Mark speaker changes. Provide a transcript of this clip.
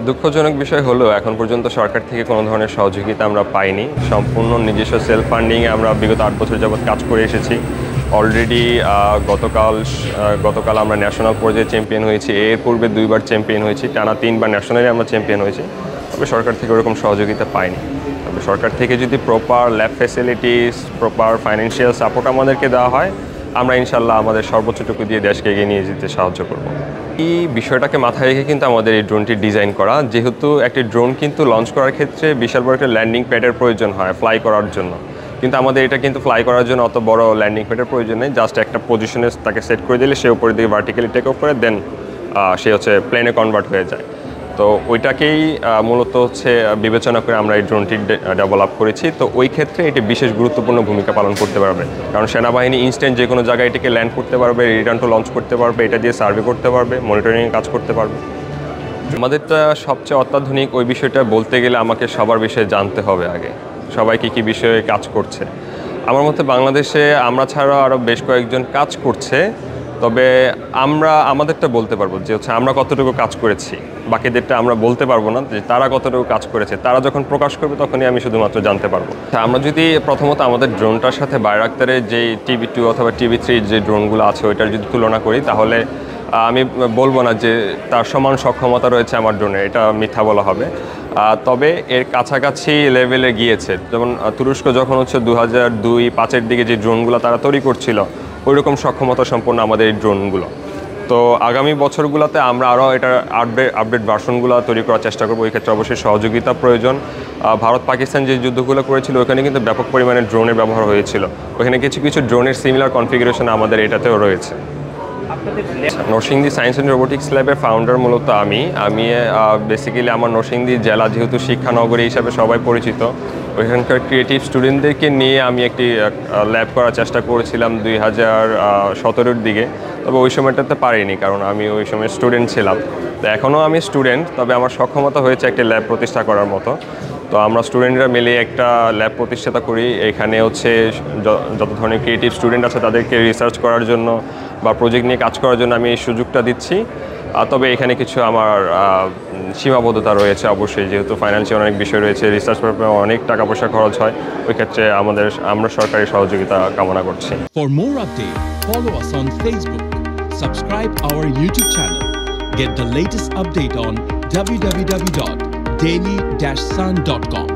Speaker 1: দুঃখজনক বিষয় হলো এখন পর্যন্ত সরকার থেকে কোনো ধরনের সহযোগিতা আমরা পাইনি। সম্পূর্ণ নিজস্ব সেলফ ফান্ডিংয়ে আমরা বিগত 8 বছর যাবৎ কাজ করে এসেছি। অলরেডি গতকাল আমরা ন্যাশনাল পর্যায়ে চ্যাম্পিয়ন হয়েছি। এর পূর্বে 2বার চ্যাম্পিয়ন হয়েছি, টানা 3বার ন্যাশনালে আমরা চ্যাম্পিয়ন হয়েছি। তবে সরকার থেকে ওরকম সহযোগিতা পাইনি। তবে সরকার থেকে যদি proper lab facilities, proper financial support আমাদেরকে দেওয়া হয়, আমরা ইনশাল্লাহ আমাদের সর্বোচ্চটুকু দিয়ে দেশকে এগিয়ে নিয়ে যেতে সাহায্য করব। এই বিষয়টাকে মাথায় রেখে কিন্তু আমাদের এই ড্রোনটি ডিজাইন করা, যেহেতু একটি ড্রোন কিন্তু লঞ্চ করার ক্ষেত্রে বিশাল বড় একটা ল্যান্ডিং প্যাডের প্রয়োজন হয় ফ্লাই করার জন্য। কিন্তু আমাদের এটা কিন্তু ফ্লাই করার জন্য অত বড় ল্যান্ডিং প্যাডের প্রয়োজন নেই। জাস্ট একটা পজিশনে তাকে সেট করে দিলে সে উপরের দিকে ভার্টিক্যালি টেক অফ করে দেন সে প্লেনে কনভার্ট হয়ে যায়। তো ওইটাকেই মূলত বিবেচনা করে আমরা এই ড্রোনটি ডেভেলপ করেছি। তো ওই ক্ষেত্রে এটি বিশেষ গুরুত্বপূর্ণ ভূমিকা পালন করতে পারবে, কারণ সেনাবাহিনী ইনস্ট্যান্ট যে কোনো জায়গায় এটিকে ল্যান্ড করতে পারবে, রিটার্ন টু লঞ্চ করতে পারবে, এটা দিয়ে সার্ভে করতে পারবে, মনিটরিং কাজ করতে পারবে। আমাদেরটা সবচেয়ে অত্যাধুনিক ওই বিষয়টা বলতে গেলে আমাকে সবার বিষয়ে জানতে হবে আগে, সবাই কী বিষয়ে কাজ করছে। আমার মতে বাংলাদেশে আমরা ছাড়া আরও বেশ কয়েকজন কাজ করছে। তবে আমরা আমাদেরটা বলতে পারবো যে আমরা কতটুকু কাজ করেছি, বাকিদেরটা আমরা বলতে পারবো না যে তারা কতটুকু কাজ করেছে। তারা যখন প্রকাশ করবে তখনই আমি শুধুমাত্র জানতে পারবো। আমরা যদি প্রথমত আমাদের ড্রোনটার সাথে বায়রাক্তারের যে TB2 অথবা TB3 যে ড্রোনগুলো আছে ওইটার যদি তুলনা করি, তাহলে আমি বলবো না যে তার সমান সক্ষমতা রয়েছে আমার ড্রোনে, এটা মিথ্যা বলা হবে। তবে এর কাছাকাছি লেভেলে গিয়েছে। যেমন তুরস্ক যখন 2002-2005-এর দিকে যে ড্রোনগুলো তারা তৈরি করছিল, ওই রকম সক্ষমতা সম্পন্ন আমাদের এই ড্রোনগুলো। তো আগামী বছরগুলোতে আমরা আরও এটার আপডেট ভার্সনগুলো তৈরি করার চেষ্টা করবো। এই ক্ষেত্রে অবশ্যই সহযোগিতা প্রয়োজন। ভারত পাকিস্তান যে যুদ্ধগুলো করেছিল ওখানে কিন্তু ব্যাপক পরিমাণে ড্রোনের ব্যবহার হয়েছিল। ওখানে কিছু কিছু ড্রোনের সিমিলার কনফিগারেশন আমাদের এটাতেও রয়েছে। নরসিংদী সায়েন্স অ্যান্ড রোবোটিক্স ল্যাবের ফাউন্ডার মূলত আমি বেসিক্যালি আমার নরসিংদী জেলা যেহেতু শিক্ষানগরী হিসাবে সবাই পরিচিত, ওইখানকার ক্রিয়েটিভ স্টুডেন্টদেরকে নিয়ে আমি একটি ল্যাব করার চেষ্টা করেছিলাম 2017-এর দিকে। তবে ওই সময়টাতে পারিনি, কারণ আমি ওই সময় স্টুডেন্ট ছিলাম। তো এখনও আমি স্টুডেন্ট, তবে আমার সক্ষমতা হয়েছে একটি ল্যাব প্রতিষ্ঠা করার মতো। তো আমরা স্টুডেন্টরা মিলে একটা ল্যাব প্রতিষ্ঠাতা করি। এখানে যত ধরনের ক্রিয়েটিভ স্টুডেন্ট আছে তাদেরকে রিসার্চ করার জন্য বা প্রজেক্ট নিয়ে কাজ করার জন্য আমি এই সুযোগটা দিচ্ছি। তবে এখানে কিছু আমার সীমাবদ্ধতা রয়েছে অবশ্যই, যেহেতু ফাইন্যান্সিয়াল অনেক বিষয় রয়েছে, রিসার্চ পেপারে অনেক টাকা পয়সা খরচ হয়। ওই ক্ষেত্রে আমরা সরকারি সহযোগিতা কামনা করছি।
Speaker 2: For more updates, follow us on Facebook, subscribe our YouTube channel, get the latest update on www.daily-sun.com.